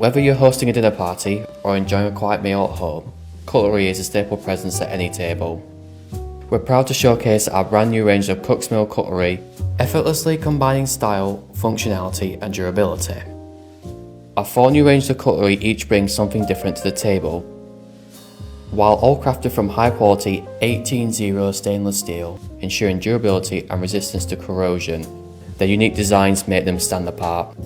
Whether you're hosting a dinner party or enjoying a quiet meal at home, cutlery is a staple presence at any table. We're proud to showcase our brand new range of Cooksmill cutlery, effortlessly combining style, functionality and durability. Our 4 new ranges of cutlery each bring something different to the table. While all crafted from high quality 18-0 stainless steel, ensuring durability and resistance to corrosion, their unique designs make them stand apart.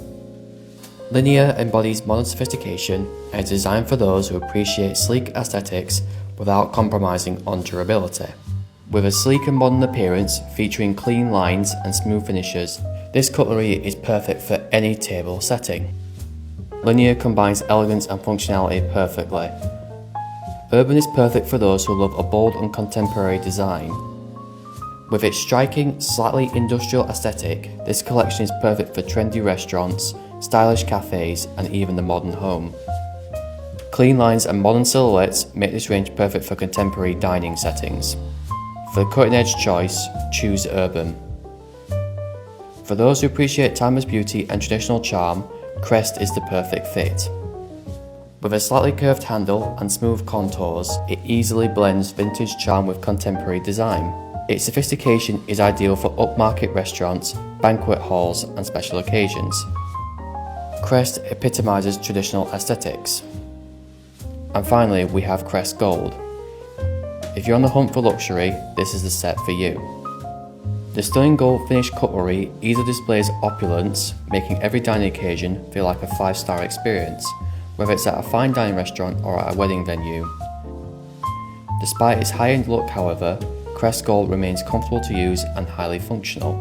Linear embodies modern sophistication and is designed for those who appreciate sleek aesthetics without compromising on durability. With a sleek and modern appearance featuring clean lines and smooth finishes, this cutlery is perfect for any table setting. Linear combines elegance and functionality perfectly. Urban is perfect for those who love a bold and contemporary design. With its striking, slightly industrial aesthetic, this collection is perfect for trendy restaurants, stylish cafes, and even the modern home. Clean lines and modern silhouettes make this range perfect for contemporary dining settings. For the cutting-edge choice, choose Urban. For those who appreciate timeless beauty and traditional charm, Crest is the perfect fit. With a slightly curved handle and smooth contours, it easily blends vintage charm with contemporary design. Its sophistication is ideal for upmarket restaurants, banquet halls, and special occasions. Crest epitomizes traditional aesthetics. And finally, we have Crest Gold. If you're on the hunt for luxury, this is the set for you. The stunning gold finished cutlery easily displays opulence, making every dining occasion feel like a 5-star experience, whether it's at a fine dining restaurant or at a wedding venue. Despite its high-end look, however, Crest Gold remains comfortable to use and highly functional.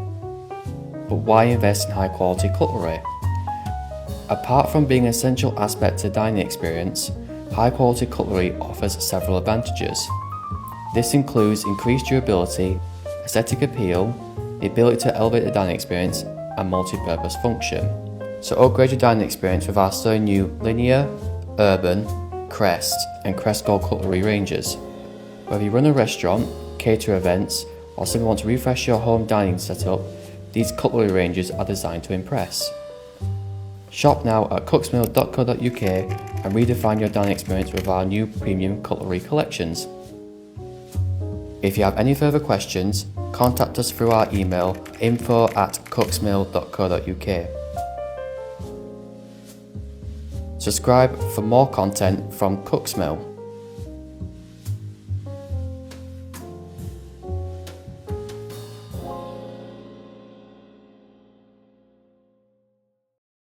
But why invest in high-quality cutlery? Apart from being an essential aspect to the dining experience, high-quality cutlery offers several advantages. This includes increased durability, aesthetic appeal, the ability to elevate the dining experience, and multi-purpose function. So upgrade your dining experience with our so new Linear, Urban, Crest, and Crest Gold cutlery ranges. Whether you run a restaurant, cater events, or simply want to refresh your home dining setup, these cutlery ranges are designed to impress. Shop now at cooksmill.co.uk and redefine your dining experience with our new premium cutlery collections. If you have any further questions, contact us through our email info@cooksmill.co.uk. Subscribe for more content from Cooksmill.